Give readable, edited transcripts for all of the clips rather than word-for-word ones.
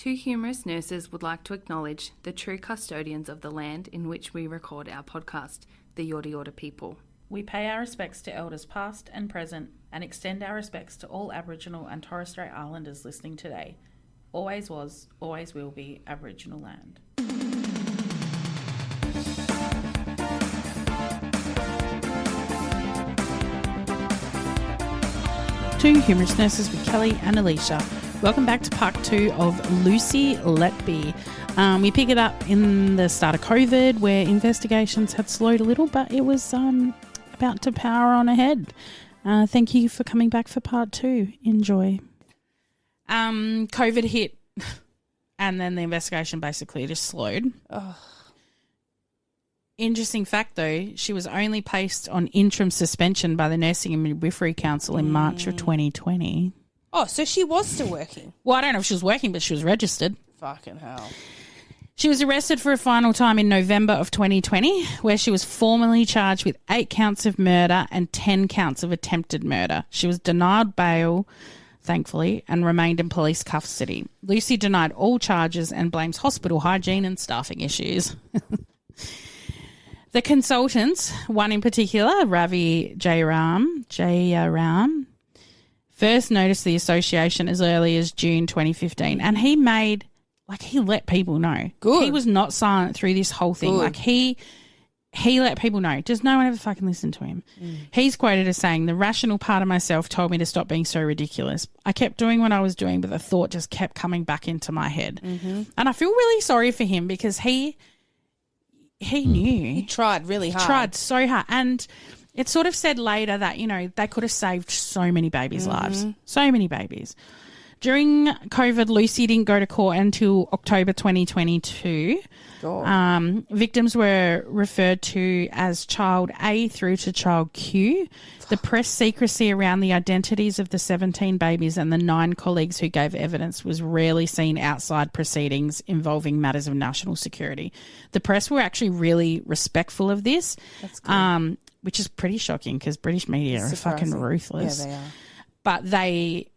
Two humorous nurses would like to acknowledge the true custodians of the land in which we record our podcast, the Yorta Yorta people. We pay our respects to elders past and present and extend our respects to all Aboriginal and Torres Strait Islanders listening today. Always was, always will be Aboriginal land. Two humorous nurses with Kelly and Alisha. Welcome back to part 2 of Lucy Letby. We pick it up in the start of COVID where investigations had slowed a little, but it was about to power on ahead. Thank you for coming back for part 2. Enjoy. COVID hit and then the investigation basically just slowed. Oh. Interesting fact, though, she was only placed on interim suspension by the Nursing and Midwifery Council in March of 2020. Oh, so she was still working? Well, I don't know if she was working, but she was registered. Fucking hell. She was arrested for a final time in November of 2020, where she was formally charged with 8 counts of murder and 10 counts of attempted murder. She was denied bail, thankfully, and remained in police custody. Lucy denied all charges and blames hospital hygiene and staffing issues. The consultants, one in particular, Ravi Jayaram, first noticed the association as early as June 2015, and he let people know. Good. He was not silent through this whole thing. Good. Like he let people know. Does no one ever fucking listen to him? He's quoted as saying, "The rational part of myself told me to stop being so ridiculous. I kept doing what I was doing, but the thought just kept coming back into my head." Mm-hmm. And I feel really sorry for him because he knew. He tried really hard. He tried so hard. And it sort of said later that, they could have saved so many babies' lives. So many babies. During COVID, Lucy didn't go to court until October 2022. Sure. Victims were referred to as Child A through to Child Q. The press secrecy around the identities of the 17 babies and the 9 colleagues who gave evidence was rarely seen outside proceedings involving matters of national security. The press were actually really respectful of this. That's good. Which is pretty shocking because British media are fucking ruthless. Yeah, they are. But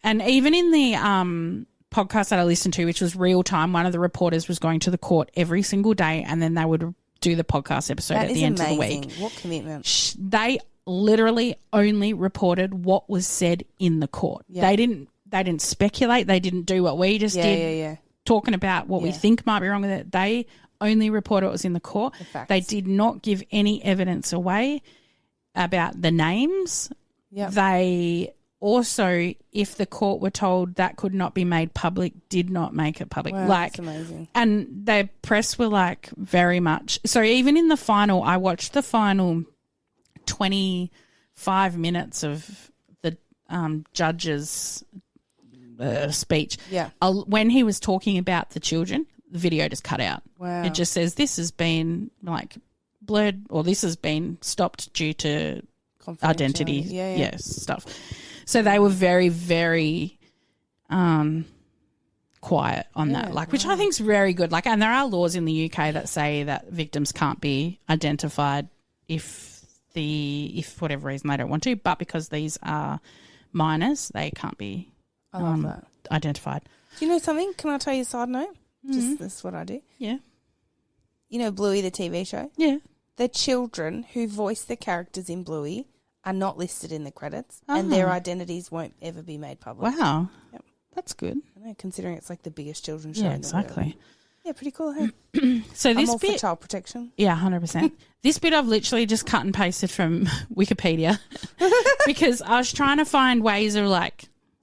and even in the podcast that I listened to, which was real time, one of the reporters was going to the court every single day and then they would do the podcast episode at the end of the week. What commitment. They literally only reported what was said in the court. Yeah. They didn't speculate. They didn't do what we just did, talking about what we think might be wrong with it. They only reported what was in the court. They did not give any evidence away about the names. Yep. They also, if the court were told that could not be made public, did not make it public. Wow, that's amazing. And the press were very much. So even in the final, I watched the final 25 minutes of the judge's speech. Yeah. When he was talking about the children, the video just cut out. Wow. It just says this has been blurred or this has been stopped due to identity stuff. So they were very, very quiet on that, which I think is very good. And there are laws in the UK that say that victims can't be identified if for whatever reason they don't want to, but because these are minors, they can't be identified. Do you know something? Can I tell you a side note? Just this is what I do. Yeah. You know Bluey, the TV show? Yeah. The children who voice the characters in Bluey are not listed in the credits and their identities won't ever be made public. Wow. Yep. That's good. I know, considering it's the biggest children's show in the world. Exactly. Yeah, pretty cool, hey? So this I'm all bit, for child protection. Yeah, 100%. This bit I've literally just cut and pasted from Wikipedia because I was trying to find ways of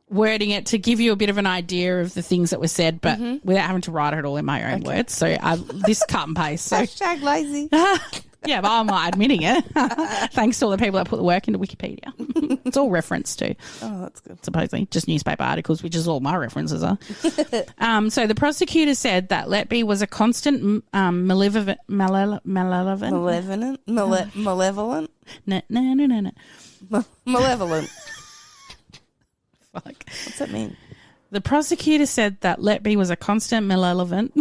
wording it to give you a bit of an idea of the things that were said, but without having to write it all in my own words. So this cut and paste. So. Hashtag lazy. Yeah, but I'm not admitting it. Thanks to all the people that put the work into Wikipedia. It's all referenced to. Oh, that's good. Supposedly, just newspaper articles, which is all my references are. So the prosecutor said that Letby was a constant malevolent. Malevolent? No. Malevolent. Fuck. What's that mean? The prosecutor said that Letby was a constant malevolent.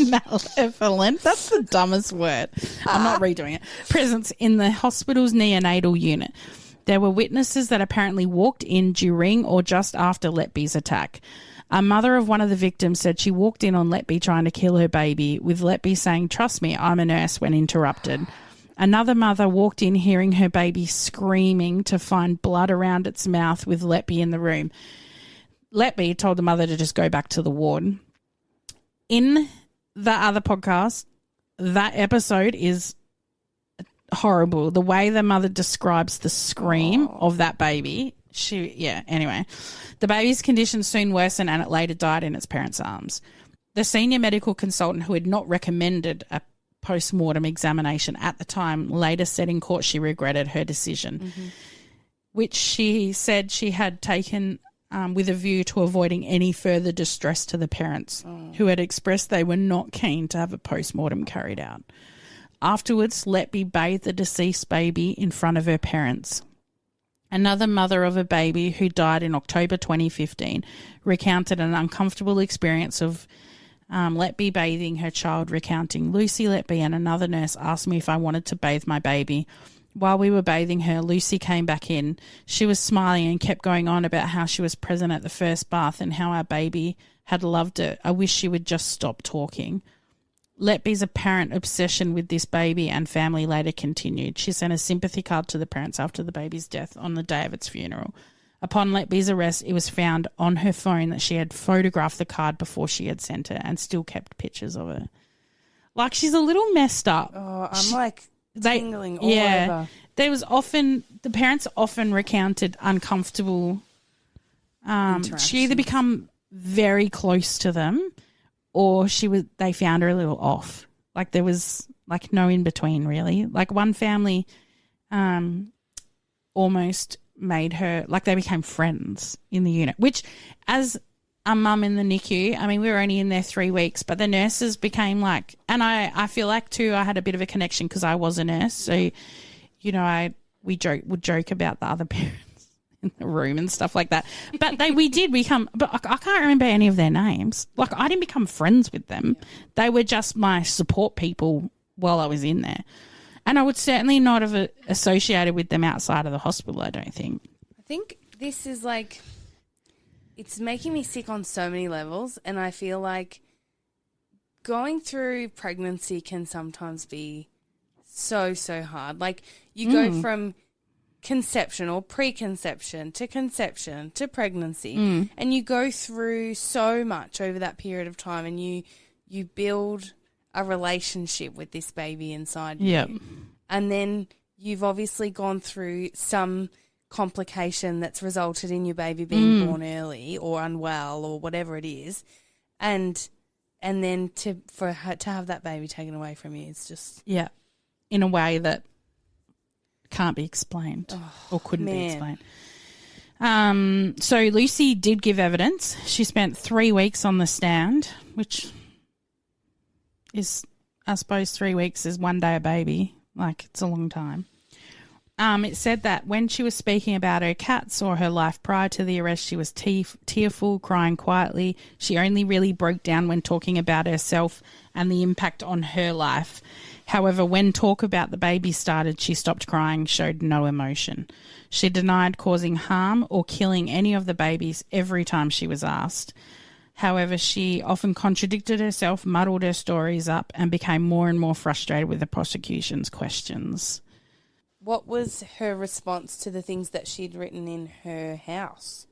Malevolent. That's the dumbest word. I'm not redoing it. Presence in the hospital's neonatal unit. There were witnesses that apparently walked in during or just after Letby's attack. A mother of one of the victims said she walked in on Letby trying to kill her baby, with Letby saying, "Trust me, I'm a nurse," when interrupted. Another mother walked in hearing her baby screaming to find blood around its mouth with Letby in the room. Letby told the mother to just go back to the ward. In the other podcast, that episode is horrible. The way the mother describes the scream of that baby. Anyway. The baby's condition soon worsened and it later died in its parents' arms. The senior medical consultant who had not recommended a post-mortem examination at the time later said in court she regretted her decision, which she said she had taken with a view to avoiding any further distress to the parents, who had expressed they were not keen to have a post-mortem carried out. Afterwards, Letby bathed the deceased baby in front of her parents. Another mother of a baby who died in October 2015 recounted an uncomfortable experience of Letby bathing her child, recounting, "Lucy Letby and another nurse asked me if I wanted to bathe my baby. While we were bathing her, Lucy came back in. She was smiling and kept going on about how she was present at the first bath and how our baby had loved it. I wish she would just stop talking." Letby's apparent obsession with this baby and family later continued. She sent a sympathy card to the parents after the baby's death on the day of its funeral. Upon Letby's arrest, it was found on her phone that she had photographed the card before she had sent it and still kept pictures of it. Like, she's a little messed up. Oh, I'm tingling all over. There was the parents often recounted uncomfortable. She either become very close to them, or they found her a little off. Like, there was no in between, really. Like, one family almost made her, they became friends in the unit, which, as a mum in the NICU, I mean, we were only in there 3 weeks, but the nurses became and I feel like too, I had a bit of a connection because I was a nurse. So, we would joke about the other parents in the room and stuff like that. But we did become, but I can't remember any of their names. I didn't become friends with them. They were just my support people while I was in there. And I would certainly not have associated with them outside of the hospital, I don't think. I think this is it's making me sick on so many levels, and I feel like going through pregnancy can sometimes be so, so hard. You go from conception or preconception to pregnancy, and you go through so much over that period of time, and you build a relationship with this baby inside you. And then you've obviously gone through some complication that's resulted in your baby being born early or unwell or whatever it is, and then to have that baby taken away from you, it's just in a way that can't be explained or couldn't be explained. So Lucy did give evidence. She spent 3 weeks on the stand, which is, I suppose, 3 weeks is 1 day a baby. It's a long time. It said that when she was speaking about her cats or her life prior to the arrest, she was tearful, crying quietly. She only really broke down when talking about herself and the impact on her life. However, when talk about the baby started, she stopped crying, showed no emotion. She denied causing harm or killing any of the babies every time she was asked. However, she often contradicted herself, muddled her stories up, and became more and more frustrated with the prosecution's questions. What was her response to the things that she'd written in her house?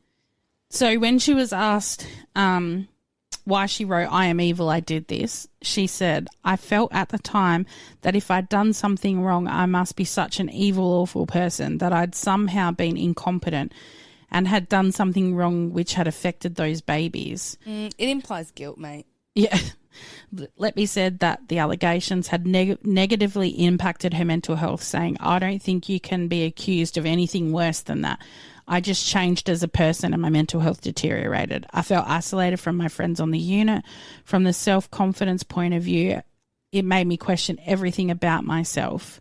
So when she was asked why she wrote, "I am evil, I did this," she said, "I felt at the time that if I'd done something wrong, I must be such an evil, awful person, that I'd somehow been incompetent and had done something wrong which had affected those babies." It implies guilt, mate. Yeah. Letby said that the allegations had negatively impacted her mental health, saying, "I don't think you can be accused of anything worse than that. I just changed as a person and my mental health deteriorated. I felt isolated from my friends on the unit. From the self-confidence point of view, it made me question everything about myself."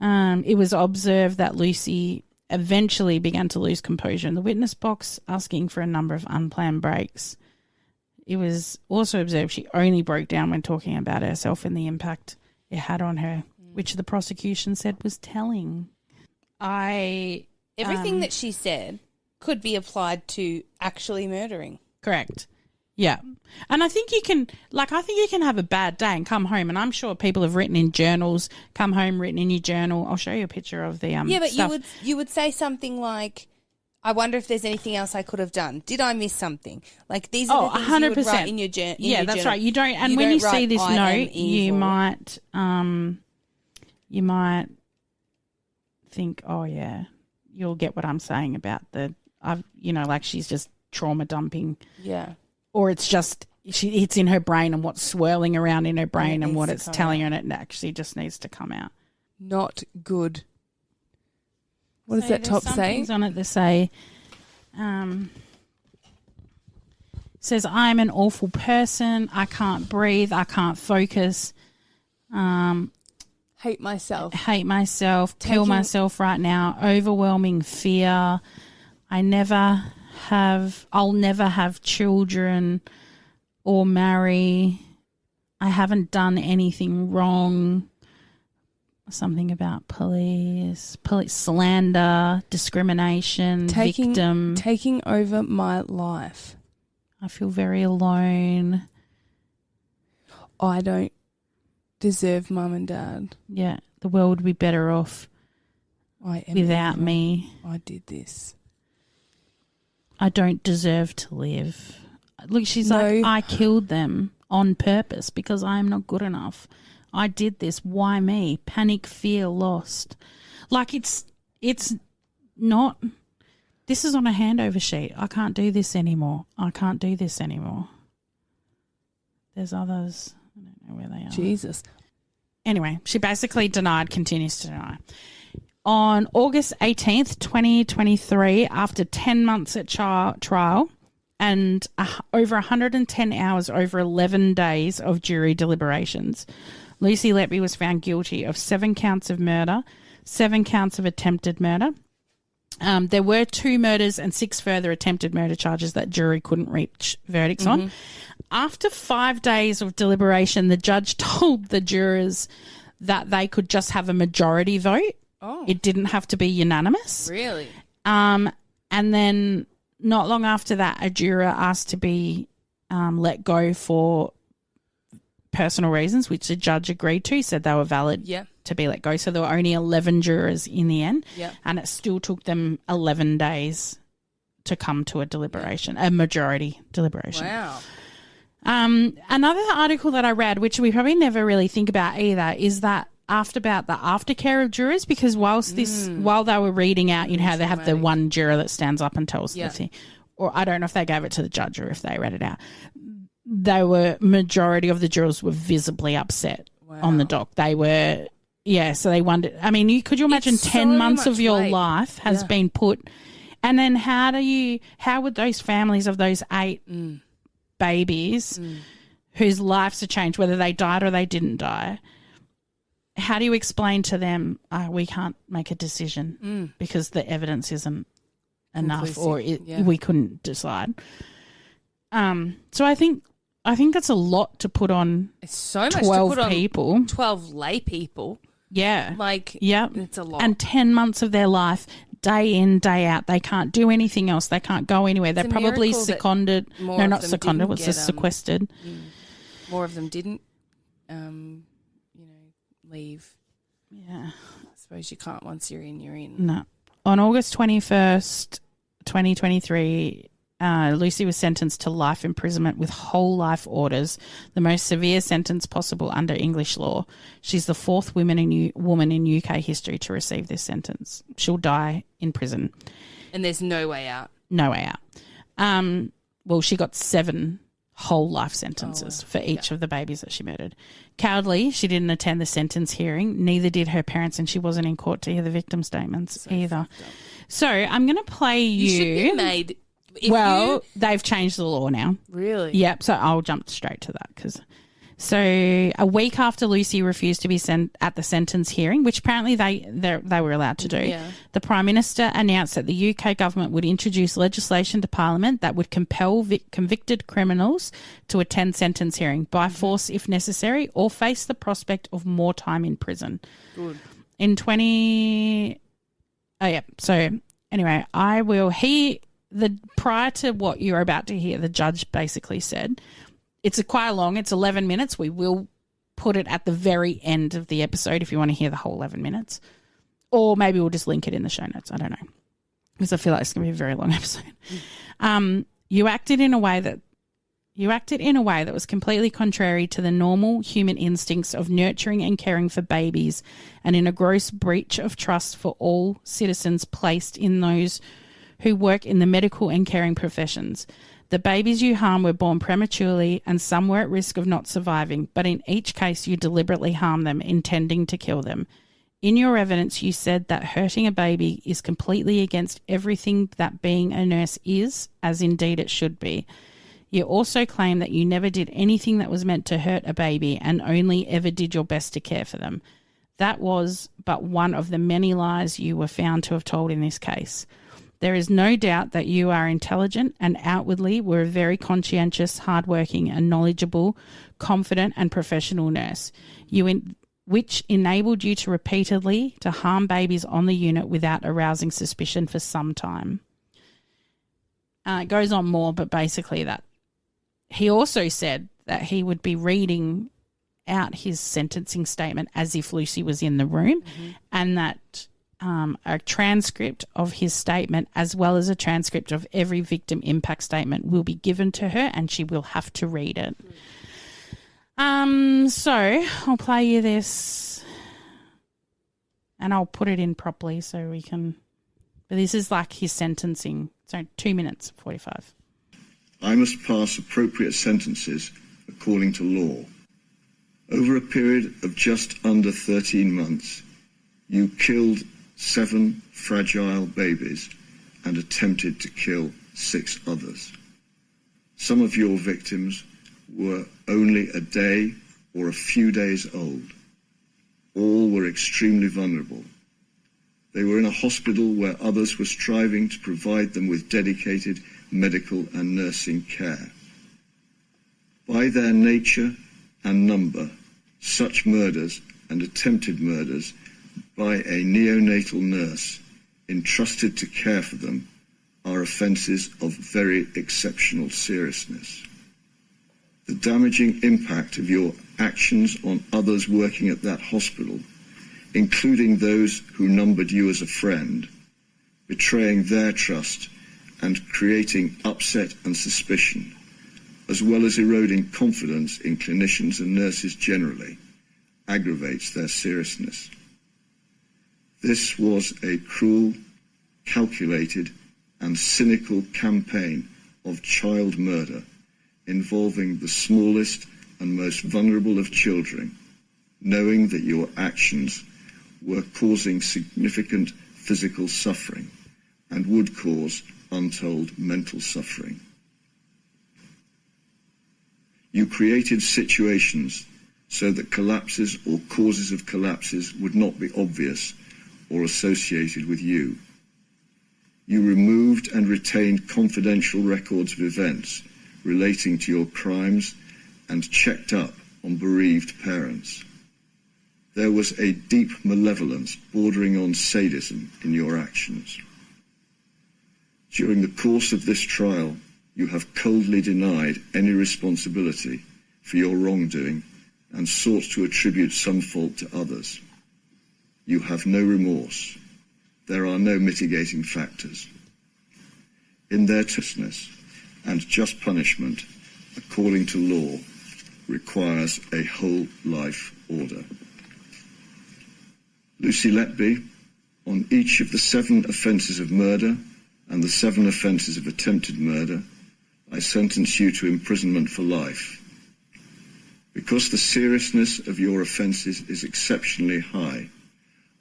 It was observed that Lucy eventually began to lose composure in the witness box, asking for a number of unplanned breaks. It was also observed she only broke down when talking about herself and the impact it had on her, which the prosecution said was telling. Everything that she said could be applied to actually murdering. Correct. Yeah. And I think you can have a bad day and come home, and I'm sure people have written in journals, come home, written in your journal. I'll show you a picture of the Yeah, but stuff. you would say something like, I wonder if there's anything else I could have done. Did I miss something? Like these are the things 100%. you would write in your journal. Yeah, that's right. You don't, and when you see this note, you might think, oh yeah, you'll get what I'm saying about like she's just trauma dumping. Yeah. Or it's just it's in her brain and what's swirling around in her brain and what it's telling her, and it actually just needs to come out. Not good. What does that top say? Things on it that say, says, I'm an awful person. I can't breathe. I can't focus. Hate myself. Kill myself right now. Overwhelming fear. I'll never have children or marry. I haven't done anything wrong. Something about police slander, discrimination, victim. Taking over my life. I feel very alone. I don't deserve mum and dad. Yeah, the world would be better off without me. I did this. I don't deserve to live. Look, she's like, I killed them on purpose because I am not good enough. I did this. Why me? Panic, fear, lost. Like it's not. This is on a handover sheet. I can't do this anymore. There's others. I don't know where they are. Jesus. Anyway, she basically continues to deny. On August 18th, 2023, after 10 months at trial and over 110 hours, over 11 days of jury deliberations, Lucy Letby was found guilty of 7 counts of murder, 7 counts of attempted murder. There were 2 murders and 6 further attempted murder charges that jury couldn't reach verdicts on. After 5 days of deliberation, the judge told the jurors that they could just have a majority vote. Oh. It didn't have to be unanimous. Really? And then not long after that, a juror asked to be let go for personal reasons, which the judge agreed to. He said they were valid to be let go. So there were only 11 jurors in the end, and it still took them 11 days to come to a deliberation, a majority deliberation. Wow. Another article that I read, which we probably never really think about either, is that about the aftercare of jurors, because while they were reading out, how they have the one juror that stands up and tells the thing, or I don't know if they gave it to the judge or if they read it out. Majority of the jurors were visibly upset on the dock. They were, so they wondered, I mean, could you imagine it's 10 so months of your weight. life has been put, and then how would those families of those 8 babies whose lives are changed, whether they died or they didn't die, how do you explain to them, we can't make a decision because the evidence isn't enough, or we couldn't decide? So I think that's a lot to put on. It's so much 12 to put on people. 12 lay people. Yeah. It's a lot. And 10 months of their life, day in, day out. They can't do anything else. They can't go anywhere. They're probably seconded. No, not seconded. It was just sequestered. More of them didn't, leave. Yeah. I suppose you can't once you're in, you're in. No. On August 21st, 2023, Lucy was sentenced to life imprisonment with whole life orders, the most severe sentence possible under English law. She's the 4th woman in UK history to receive this sentence. She'll die in prison. And there's no way out. No way out. Well, she got 7 whole life sentences for each of the babies that she murdered. Cowardly, she didn't attend the sentence hearing. Neither did her parents, and she wasn't in court to hear the victim statements either. So I'm going to play you. You should be made. They've changed the law now. Really? Yep. So I'll jump straight to that So a week after Lucy refused to be sent at the sentence hearing, which apparently they were allowed to do, the Prime Minister announced that the UK government would introduce legislation to Parliament that would compel convicted criminals to attend sentence hearing by force if necessary, or face the prospect of more time in prison. Good. So anyway, prior to what you're about to hear, the judge basically said, it's quite long. It's 11 minutes. We will put it at the very end of the episode if you want to hear the whole 11 minutes. Or maybe we'll just link it in the show notes. I don't know. Because I feel like it's going to be a very long episode. You acted in a way that was completely contrary to the normal human instincts of nurturing and caring for babies, and in a gross breach of trust for all citizens placed in those who work in the medical and caring professions. The babies you harmed were born prematurely and some were at risk of not surviving, but in each case you deliberately harmed them, intending to kill them. In your evidence, you said that hurting a baby is completely against everything that being a nurse is, as indeed it should be. You also claim that you never did anything that was meant to hurt a baby and only ever did your best to care for them. That was but one of the many lies you were found to have told in this case. There is no doubt that you are intelligent and outwardly were a very conscientious, hardworking and knowledgeable, confident and professional nurse, which enabled you to repeatedly to harm babies on the unit without arousing suspicion for some time. It goes on more, but basically that. He also said that he would be reading out his sentencing statement as if Lucy was in the room, and that a transcript of his statement as well as a transcript of every victim impact statement will be given to her and she will have to read it. So I'll play you this and I'll put it in properly so we can, but this is like his sentencing. So 2 minutes, 45. I must pass appropriate sentences according to law. Over a period of just under 13 months, you killed 7 fragile babies and attempted to kill 6 others. Some of your victims were only a day or a few days old. All were extremely vulnerable. They were in a hospital where others were striving to provide them with dedicated medical and nursing care. By their nature and number, such murders and attempted murders by a neonatal nurse entrusted to care for them are offences of very exceptional seriousness. The damaging impact of your actions on others working at that hospital, including those who numbered you as a friend, betraying their trust and creating upset and suspicion, as well as eroding confidence in clinicians and nurses generally, aggravates their seriousness. This was a cruel, calculated and cynical campaign of child murder involving the smallest and most vulnerable of children, knowing that your actions were causing significant physical suffering and would cause untold mental suffering. You created situations so that collapses or causes of collapses would not be obvious or associated with you. You removed and retained confidential records of events relating to your crimes and checked up on bereaved parents. There was a deep malevolence bordering on sadism in your actions. During the course of this trial, you have coldly denied any responsibility for your wrongdoing and sought to attribute some fault to others. You have no remorse. There are no mitigating factors. In their justness and just punishment, according to law, requires a whole life order. Lucy Letby, on each of the 7 offences of murder and the 7 offences of attempted murder, I sentence you to imprisonment for life. Because the seriousness of your offences is exceptionally high,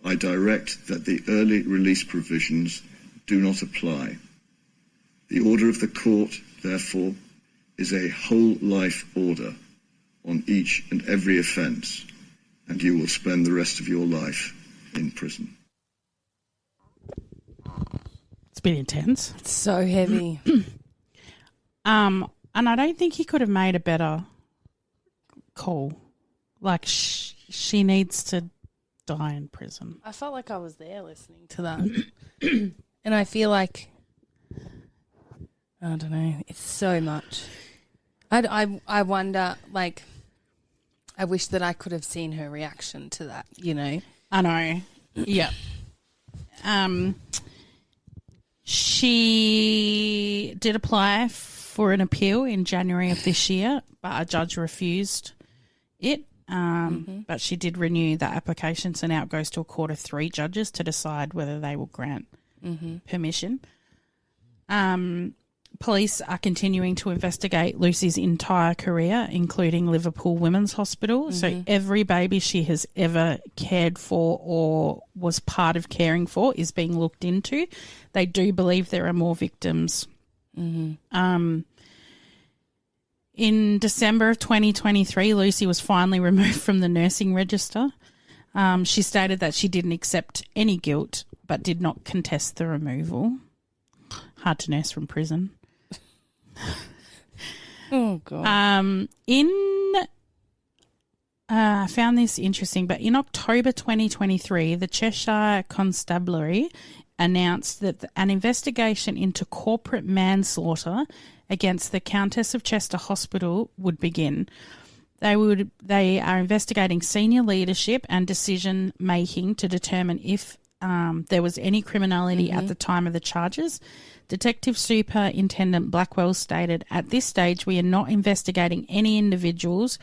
I direct that the early release provisions do not apply. The order of the court, therefore, is a whole life order on each and every offence, and you will spend the rest of your life in prison. It's been intense. It's so heavy. And I don't think he could have made a better call. Like, she needs to die in prison. I felt like I was there listening to that. And I feel like I don't know. It's so much. I wonder, like, I wish that I could have seen her reaction to that, you know. I know. Yeah. She did apply for an appeal in January of this year, but a judge refused it. But she did renew that application, so now it goes to a court of 3 judges to decide whether they will grant permission. Police are continuing to investigate Lucy's entire career, including Liverpool Women's Hospital. So every baby she has ever cared for or was part of caring for is being looked into. They do believe there are more victims. In December of 2023, Lucy was finally removed from the nursing register. She stated that she didn't accept any guilt but did not contest the removal. Hard to nurse from prison. Oh, God. I found this interesting, but in October 2023, the Cheshire Constabulary announced that an investigation into corporate manslaughter against the Countess of Chester Hospital would begin. They are investigating senior leadership and decision making to determine if there was any criminality at the time of the charges. Detective Superintendent Blackwell stated, "At this stage, we are not investigating any individuals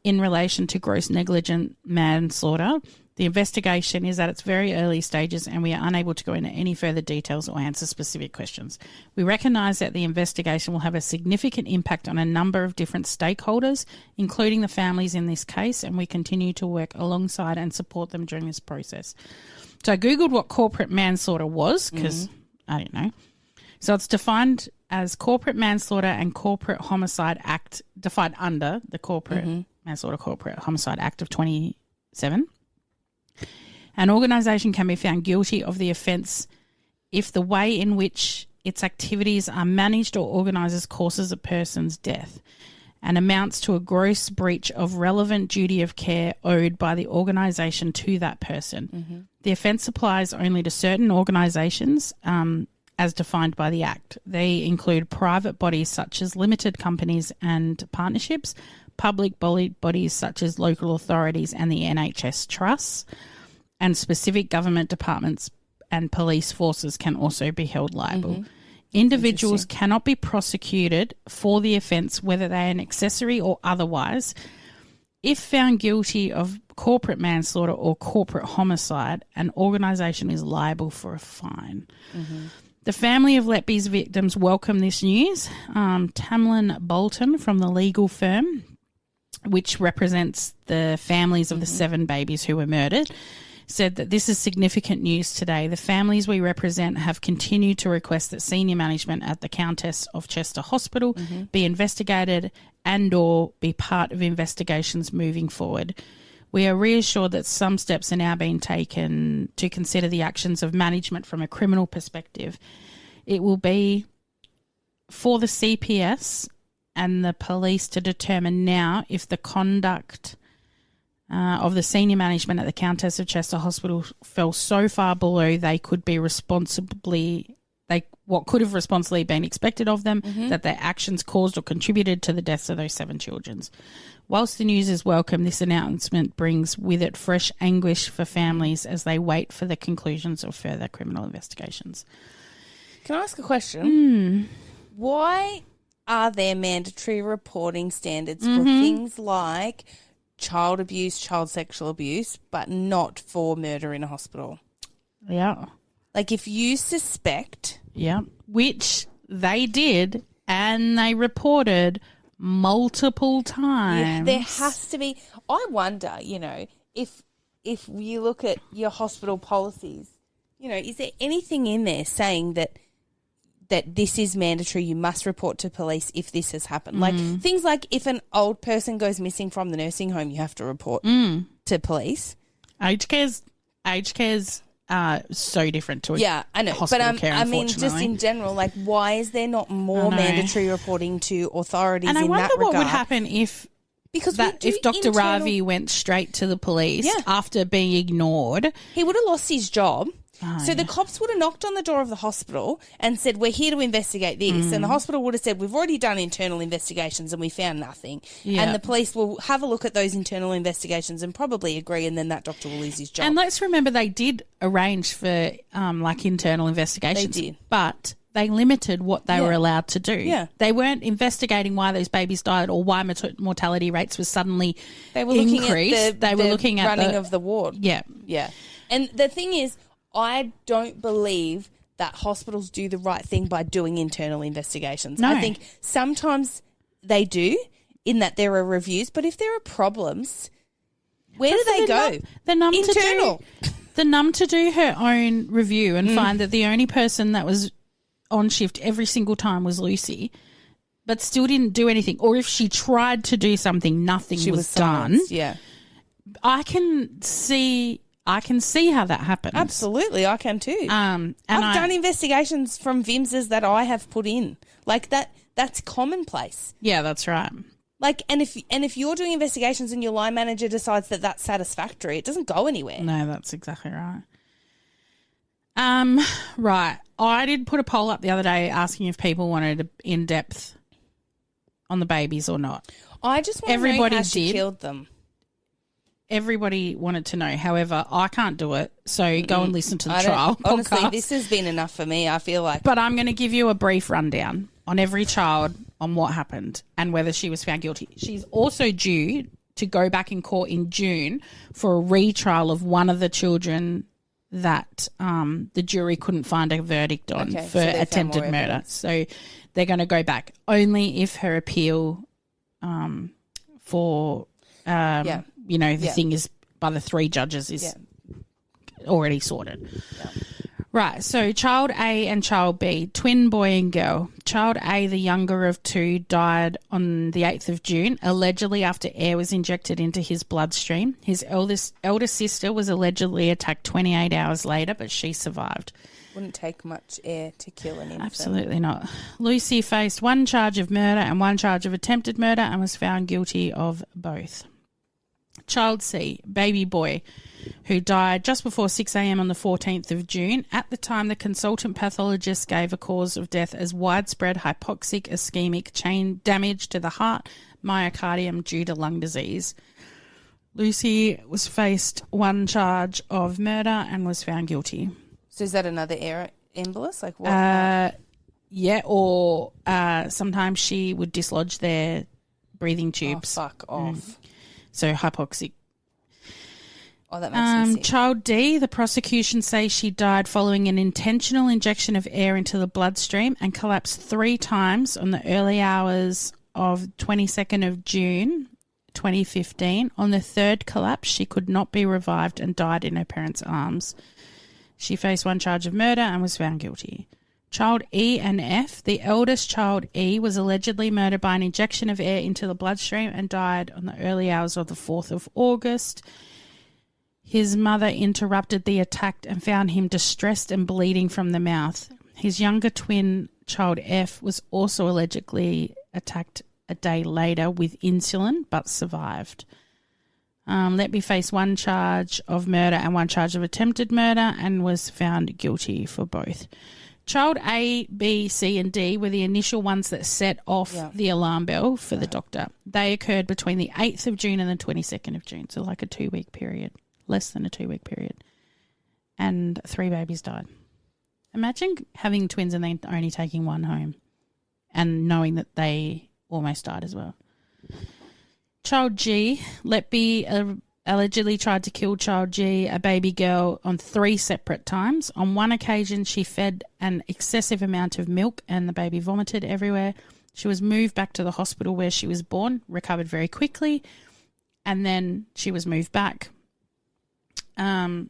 in relation to gross negligent manslaughter. The investigation is at its very early stages and we are unable to go into any further details or answer specific questions. We recognise that the investigation will have a significant impact on a number of different stakeholders, including the families in this case, and we continue to work alongside and support them during this process." So I Googled what corporate manslaughter was because I didn't know. So it's defined as corporate manslaughter and corporate homicide act, defined under the corporate manslaughter, corporate homicide act of 27. An organisation can be found guilty of the offence if the way in which its activities are managed or organised causes a person's death and amounts to a gross breach of relevant duty of care owed by the organisation to that person. The offence applies only to certain organisations as defined by the Act. They include private bodies such as limited companies and partnerships, public bodies such as local authorities and the NHS trusts, and specific government departments and police forces can also be held liable. Individuals cannot be prosecuted for the offence, whether they are an accessory or otherwise. If found guilty of corporate manslaughter or corporate homicide, an organisation is liable for a fine. The family of Letby's victims welcome this news. Tamlin Bolton from the legal firm, which represents the families of the 7 babies who were murdered, said that this is significant news today. The families we represent have continued to request that senior management at the Countess of Chester Hospital be investigated and or be part of investigations moving forward. We are reassured that some steps are now being taken to consider the actions of management from a criminal perspective. It will be for the CPS and the police to determine now if the conduct of the senior management at the Countess of Chester Hospital fell so far below what could have responsibly been expected of them, that their actions caused or contributed to the deaths of those 7 children. Whilst the news is welcome, this announcement brings with it fresh anguish for families as they wait for the conclusions of further criminal investigations. Can I ask a question? Why are there mandatory reporting standards for things like child abuse, child sexual abuse, but not for murder in a hospital? Yeah. Like if you suspect... Yeah, which they did and they reported multiple times. Yeah, there has to be... I wonder, if you look at your hospital policies, is there anything in there saying that this is mandatory, you must report to police if this has happened? Like things like if an old person goes missing from the nursing home, you have to report to police. Aged care's so different to I know, hospital care, I mean, just in general, like why is there not more mandatory reporting to authorities in that regard? And I wonder what would happen if Dr. Ravi went straight to the police after being ignored. He would have lost his job. So the cops would have knocked on the door of the hospital and said, we're here to investigate this. And the hospital would have said, we've already done internal investigations and we found nothing. Yeah. And the police will have a look at those internal investigations and probably agree, and then that doctor will lose his job. And let's remember they did arrange for like internal investigations. They did. But they limited what they were allowed to do. Yeah. They weren't investigating why those babies died or why mortality rates were suddenly They were looking increased. at They were looking at running of the ward. Yeah. Yeah. And the thing is, I don't believe that hospitals do the right thing by doing internal investigations. No. I think sometimes they do, in that there are reviews, but if there are problems, where do they go? The num Internal. The num to do her own review and find that the only person that was on shift every single time was Lucy, but still didn't do anything. Or if she tried to do something, nothing was done. silenced, yeah. I can see how that happens. Absolutely, I can too. And I've done investigations from VIMSs that I have put in. Like that's commonplace. Yeah, that's right. Like, and if you're doing investigations and your line manager decides that that's satisfactory, it doesn't go anywhere. No, that's exactly right. Right. I did put a poll up the other day asking if people wanted in depth on the babies or not. I just want to know how she killed them. Everybody wanted to know. However, I can't do it. So go and listen to the trial podcast. Honestly, this has been enough for me, I feel like. But I'm going to give you a brief rundown on every child on what happened and whether she was found guilty. She's also due to go back in court in June for a retrial of one of the children that the jury couldn't find a verdict on for attempted murder. So they're going to go back only if her appeal for the thing is by the 3 judges is already sorted. Yeah. Right, so child A and child B, twin boy and girl. Child A, the younger of 2, died on the 8th of June, allegedly after air was injected into his bloodstream. His elder sister was allegedly attacked 28 hours later, but she survived. Wouldn't take much air to kill an infant. Absolutely not. Lucy faced 1 charge of murder and 1 charge of attempted murder and was found guilty of both. Child C, baby boy, who died just before 6 a.m. on the 14th of June. At the time, the consultant pathologist gave a cause of death as widespread hypoxic ischemic chain damage to the heart, myocardium due to lung disease. Lucy was faced 1 charge of murder and was found guilty. So is that another air embolus? Like what? Yeah, or sometimes she would dislodge their breathing tubes. Oh, fuck off. So hypoxic. Oh, that makes me sick. Child D, the prosecution say she died following an intentional injection of air into the bloodstream and collapsed 3 times on the early hours of 22nd of June 2015. On the 3rd collapse, she could not be revived and died in her parents' arms. She faced 1 charge of murder and was found guilty. Child E and F, the eldest child E was allegedly murdered by an injection of air into the bloodstream and died on the early hours of the 4th of August. His mother interrupted the attack and found him distressed and bleeding from the mouth. His younger twin, child F, was also allegedly attacked a day later with insulin but survived. Letby faced 1 charge of murder and 1 charge of attempted murder and was found guilty for both. Child A, B, C and D were the initial ones that set off the alarm bell for the doctor. They occurred between the 8th of June and the 22nd of June, so like a 2-week period, less than a 2-week period. And 3 babies died. Imagine having twins and then only taking 1 home and knowing that they almost died as well. Child G, Letby allegedly tried to kill child G, a baby girl, on 3 separate times. On 1 occasion, she fed an excessive amount of milk and the baby vomited everywhere. She was moved back to the hospital where she was born, recovered very quickly, and then she was moved back. She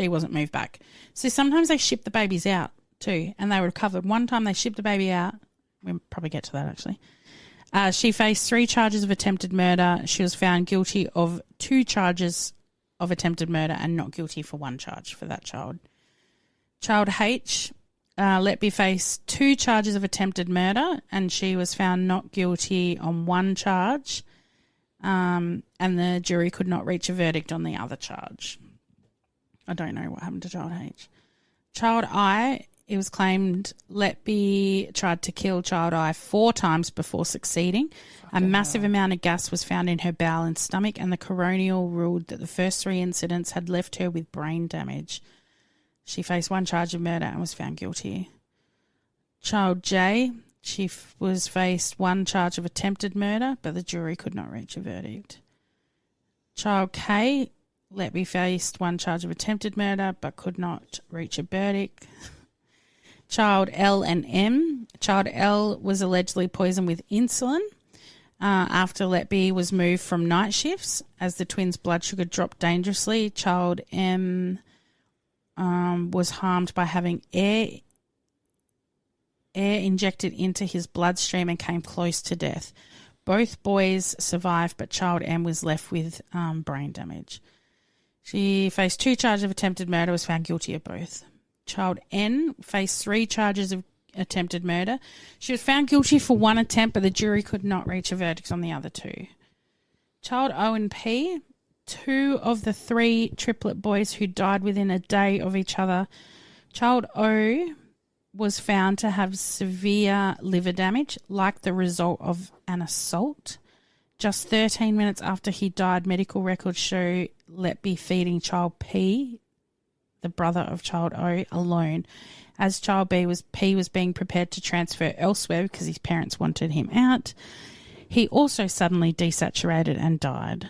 wasn't moved back. So sometimes they ship the babies out too, and they were recovered. One time they shipped the baby out. We'll probably get to that actually. She faced 3 charges of attempted murder. She was found guilty of 2 charges of attempted murder and not guilty for 1 charge for that child. Child H, Letby faced 2 charges of attempted murder and she was found not guilty on 1 charge, and the jury could not reach a verdict on the other charge. I don't know what happened to child H. Child I, it was claimed Letby tried to kill child I 4 times before succeeding. A massive amount of gas was found in her bowel and stomach, and the coronial ruled that the first 3 incidents had left her with brain damage. She faced 1 charge of murder and was found guilty. Child J, she was faced 1 charge of attempted murder, but the jury could not reach a verdict. Child K, Letby faced 1 charge of attempted murder, but could not reach a verdict. Child L and M. Child L was allegedly poisoned with insulin after Letby was moved from night shifts. As the twins' blood sugar dropped dangerously, child M was harmed by having air injected into his bloodstream and came close to death. Both boys survived, but child M was left with brain damage. She faced 2 charges of attempted murder, was found guilty of both. Child N faced 3 charges of attempted murder. She was found guilty for 1 attempt, but the jury could not reach a verdict on the other 2. Child O and P, 2 of the 3 triplet boys who died within a day of each other. Child O was found to have severe liver damage, like the result of an assault. Just 13 minutes after he died, medical records show Letby feeding child P, the brother of child O, alone. As child P was being prepared to transfer elsewhere because his parents wanted him out, he also suddenly desaturated and died.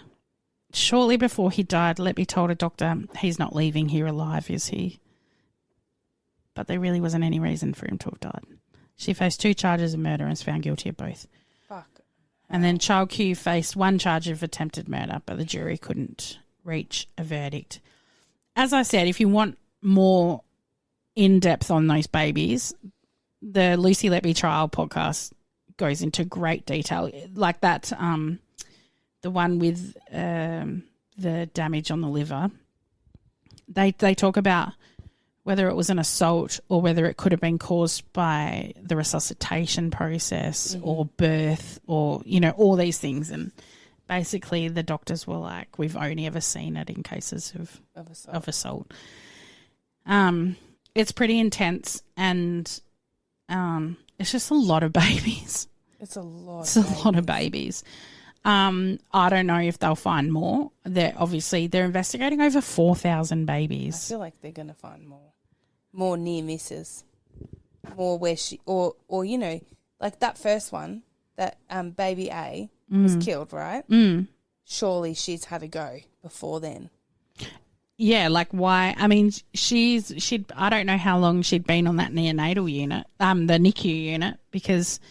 Shortly before he died, Letby told a doctor, "He's not leaving here alive, is he?" But there really wasn't any reason for him to have died. She faced 2 charges of murder and was found guilty of both. Fuck. And then child Q faced 1 charge of attempted murder, but the jury couldn't reach a verdict. As I said, if you want more in-depth on those babies, the Lucy Letby trial podcast goes into great detail. Like that, the one with the damage on the liver, they talk about whether it was an assault or whether it could have been caused by the resuscitation process or birth or, all these things. And basically the doctors were like, we've only ever seen it in cases of assault. It's pretty intense and it's just a lot of babies. It's a lot. It's a lot of babies. I don't know if they'll find more. They're investigating over 4,000 babies. I feel like they're going to find more near misses, more where she or like that first one, that baby A was killed, right? Surely she's had a go before then. Yeah, like why? I mean, she'd I don't know how long she'd been on that neonatal unit, the NICU unit, because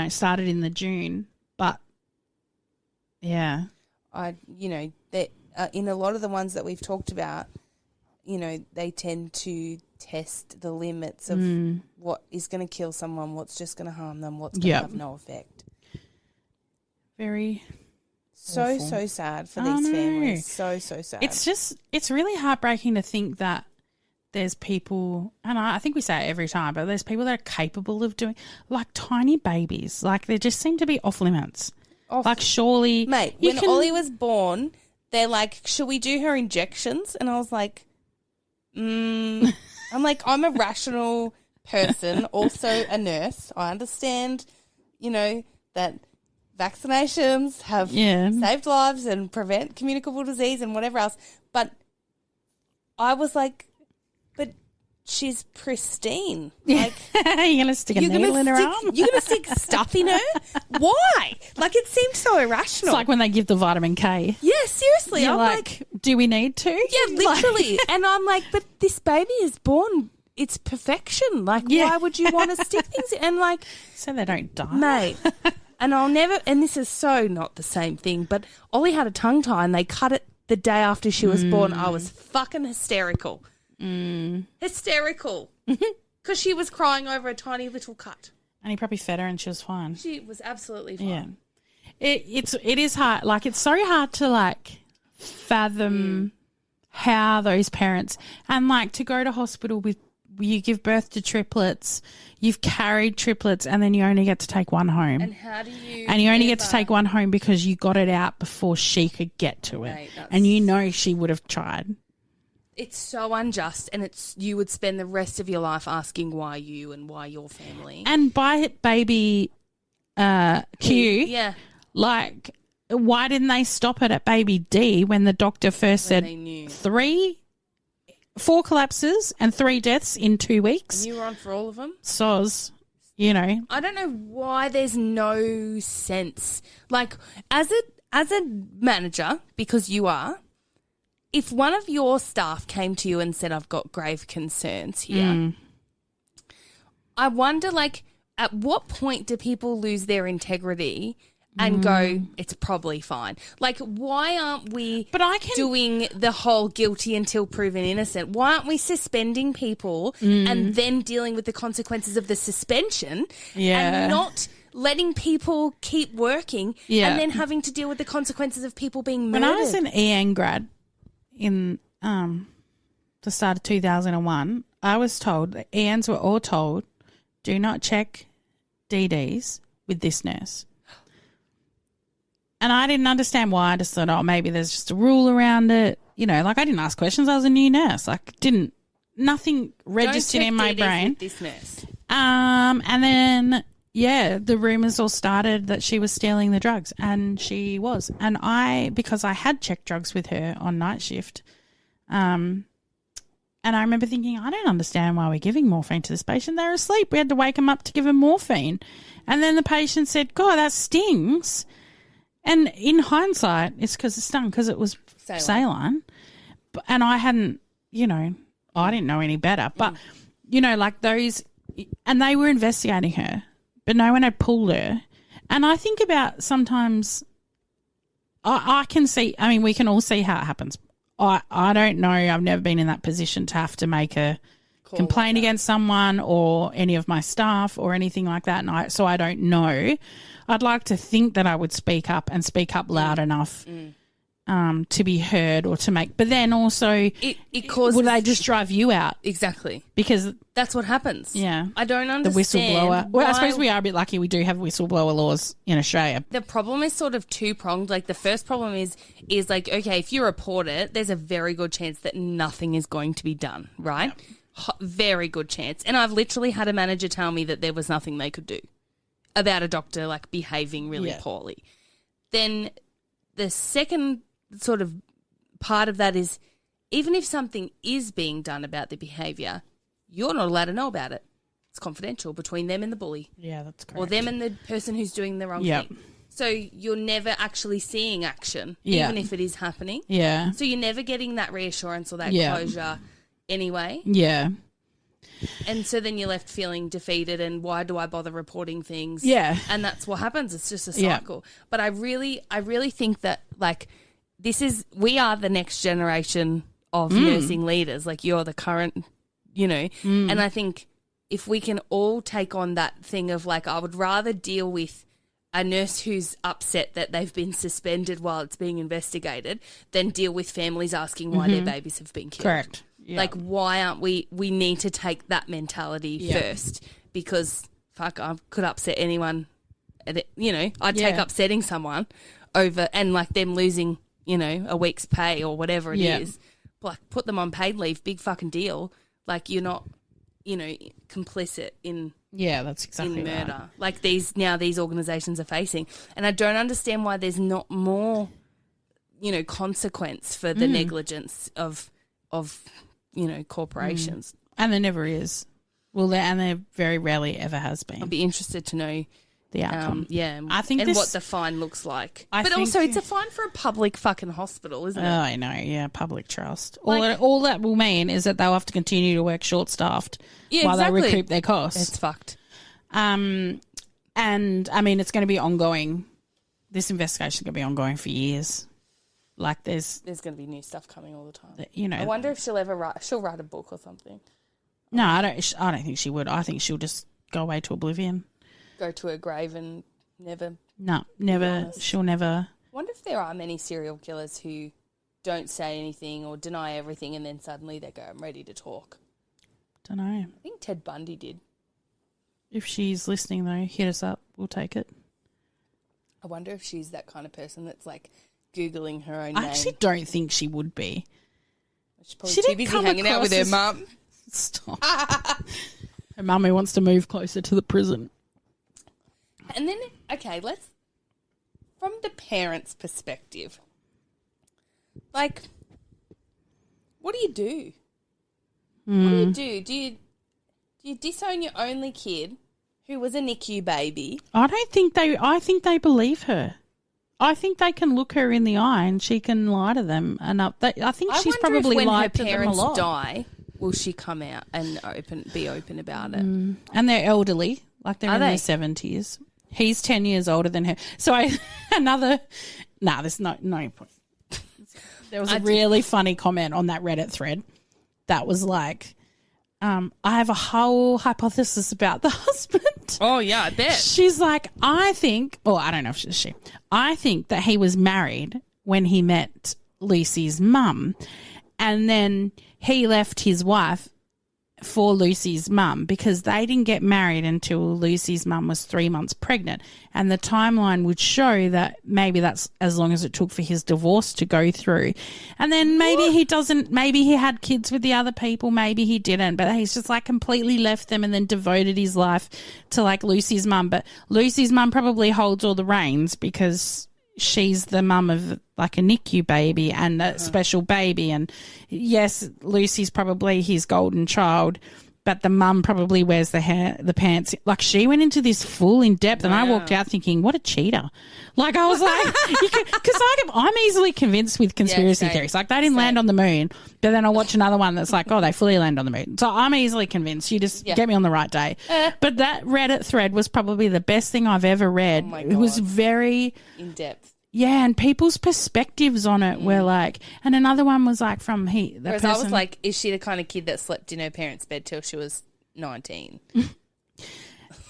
started in the June, but yeah. That in a lot of the ones that we've talked about, they tend to test the limits of what is going to kill someone, what's just going to harm them, what's going to have no effect. Very awful. So sad for these families. So sad. It's really heartbreaking to think that there's people, and I think we say it every time, but there's people that are capable of doing, like tiny babies. Like they just seem to be off limits. Like surely. Mate, when Ollie was born, they're like, should we do her injections? And I was like, I'm a rational person, also a nurse. I understand, that vaccinations have saved lives and prevent communicable disease and whatever else. But I was like, but she's pristine. Like, you're going to stick a needle in her arm? You're going to stick stuff in her? Why? Like, it seemed so irrational. It's like when they give the vitamin K. Yeah, seriously. You're like, do we need to? Yeah, literally. And I'm like, but this baby is born, it's perfection. Like, why would you want to stick things in? And like, so they don't die. Mate. And I'll never, and this is so not the same thing, but Ollie had a tongue tie and they cut it the day after she was born. I was fucking hysterical. Hysterical. Because she was crying over a tiny little cut. And he probably fed her and she was fine. She was absolutely fine. Yeah. It is hard. Like, it's so hard to, like, fathom how those parents, and, like, to go to hospital with you give birth to triplets, you've carried triplets, and then you only get to take one home. And how do you? And you only get to take one home because you got it out before she could get to it. Mate, and you know she would have tried. It's so unjust, and you would spend the rest of your life asking why you and why your family. And by baby Q, yeah, like, why didn't they stop it at baby D when the doctor first said they knew. 4 collapses and 3 deaths in 2 weeks? And you were on for all of them? Soz, you know. I don't know why there's no sense. Like, as a manager, because you are, if one of your staff came to you and said, I've got grave concerns here, I wonder, like, at what point do people lose their integrity and go, it's probably fine? Like, why aren't we doing the whole guilty until proven innocent? Why aren't we suspending people and then dealing with the consequences of the suspension and not letting people keep working and then having to deal with the consequences of people being murdered? When I was an EN grad in the start of 2001, I was told, the ENs were all told, do not check DDs with this nurse. And I didn't understand why. I just thought, oh, maybe there's just a rule around it. You know, like, I didn't ask questions. I was a new nurse. Like, nothing registered in my brain. With this nurse. And then, the rumours all started that she was stealing the drugs, and she was. And because I had checked drugs with her on night shift, and I remember thinking, I don't understand why we're giving morphine to this patient. They're asleep. We had to wake them up to give them morphine. And then the patient said, God, that stings. And in hindsight, it's because it stung, because it was saline. And I hadn't, I didn't know any better. But, like those, and they were investigating her, but no one had pulled her. And I think about sometimes, I can see, I mean, we can all see how it happens. I don't know. I've never been in that position to have to make a complaint against someone or any of my staff or anything like that. And so I don't know. I'd like to think that I would speak up and speak up loud enough to be heard or to make. But then also, it causes. Will they just drive you out? Exactly. Because that's what happens. Yeah. I don't understand. The whistleblower. Well, I suppose we are a bit lucky. We do have whistleblower laws in Australia. The problem is sort of two-pronged. Like, the first problem is like, okay, if you report it, there's a very good chance that nothing is going to be done, right? Yep. Very good chance. And I've literally had a manager tell me that there was nothing they could do about a doctor, like, behaving really poorly. Then the second sort of part of that is, even if something is being done about the behaviour, you're not allowed to know about it. It's confidential between them and the bully. Yeah, that's correct. Or them and the person who's doing the wrong thing. So you're never actually seeing action, even if it is happening. Yeah. So you're never getting that reassurance or that closure anyway. Yeah. And so then you're left feeling defeated, and why do I bother reporting things? Yeah. And that's what happens. It's just a cycle. Yeah. But I really think that, like, we are the next generation of nursing leaders. Like, you're the current, and I think if we can all take on that thing of, like, I would rather deal with a nurse who's upset that they've been suspended while it's being investigated than deal with families asking why their babies have been killed. Correct. Yeah. Like, why aren't we need to take that mentality first, because, fuck, I could upset anyone. I'd take upsetting someone over, and, like, them losing, a week's pay or whatever it is. Like, put them on paid leave, big fucking deal. Like, you're not, complicit in that's exactly in murder. Right. Like these organisations are facing. And I don't understand why there's not more, consequence for the negligence of corporations. And there never is. Well, there very rarely ever has been. I'd be interested to know the outcome. I think what the fine looks like. But also, it's a fine for a public fucking hospital, isn't it? Oh, I know. Yeah, public trust. All that will mean is that they'll have to continue to work short-staffed while they recoup their costs. It's fucked. And I mean, it's going to be ongoing. This investigation is going to be ongoing for years. Like, there's going to be new stuff coming all the time. I wonder if she'll ever write a book or something. No, I don't think she would. I think she'll just go away to oblivion. Go to her grave and never. No, never. She'll never. I wonder if there are many serial killers who don't say anything or deny everything, and then suddenly they go, "I'm ready to talk." Don't know. I think Ted Bundy did. If she's listening, though, hit us up. We'll take it. I wonder if she's that kind of person that's like Googling her own I name. actually don't think she would be. She's probably she too didn't busy come hanging out with her across as- mum. Stop. Her mum who wants to move closer to the prison. And then, okay, let's, from the parents' perspective, like, what do you do? What do you do? Do you disown your only kid who was a NICU baby? I think they believe her. I think they can look her in the eye and she can lie to them enough. I think she's wonder probably if when her lied to them a parents lot. die, will she come out and be open about it? And they're elderly, like they're Are in they? their 70s. He's 10 years older than her. So there's no point. There was a really funny comment on that Reddit thread that was like, I have a whole hypothesis about the husband. Oh, yeah, I bet. She's like, I think that he was married when he met Lucy's mum, and then he left his wife for Lucy's mum because they didn't get married until Lucy's mum was 3 months pregnant, and the timeline would show that maybe that's as long as it took for his divorce to go through. And then maybe he had kids with the other people, maybe he didn't, but he's just like completely left them and then devoted his life to like Lucy's mum. But Lucy's mum probably holds all the reins because she's the mum of like a NICU baby and a special baby. And yes, Lucy's probably his golden child, but the mum probably wears the pants. Like she went into this full in depth and I walked out thinking, what a cheater. Like I was like, because I'm easily convinced with conspiracy theories. Like they didn't land on the moon, but then I'll watch another one that's like, oh, they fully land on the moon. So I'm easily convinced. You just get me on the right day. But that Reddit thread was probably the best thing I've ever read. Oh my It was very in depth. Yeah, and people's perspectives on it were like, and another one was like from Whereas I was like, is she the kind of kid that slept in her parents' bed till she was 19?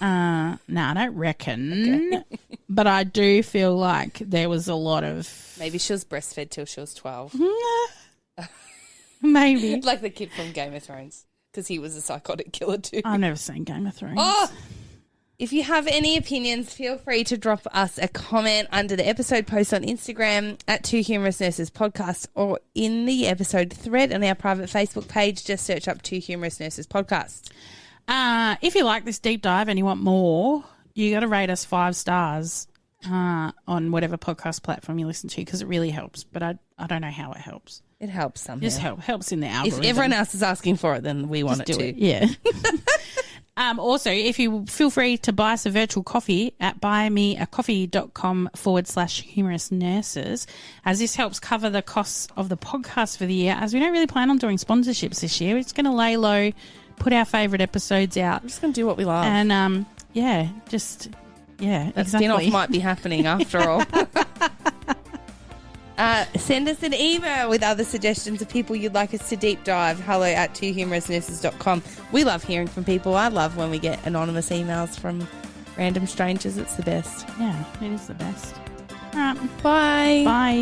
no, I don't reckon. Okay. But I do feel like there was a lot of... Maybe she was breastfed till she was 12. Maybe. Like the kid from Game of Thrones, because he was a psychotic killer too. I've never seen Game of Thrones. Oh! If you have any opinions, feel free to drop us a comment under the episode post on Instagram at Two Humorous Nurses Podcast or in the episode thread on our private Facebook page. Just search up Two Humorous Nurses Podcast. If you like this deep dive and you want more, you got to rate us 5 stars on whatever podcast platform you listen to because it really helps. But I don't know how it helps. It helps somehow. Just helps in the algorithm. If everyone else is asking for it, then we want Just it do too. Yeah. Also, if you feel free to buy us a virtual coffee at buymeacoffee.com/humorous nurses, as this helps cover the costs of the podcast for the year, as we don't really plan on doing sponsorships this year. We're just going to lay low, put our favourite episodes out. I'm just going to do what we love. And, that exactly. spin-off might be happening after all. Send us an email with other suggestions of people you'd like us to deep dive. hello@twohumorousnurses.com. We love hearing from people. I love when we get anonymous emails from random strangers. It's the best. Yeah, it is the best. All right. Bye. Bye.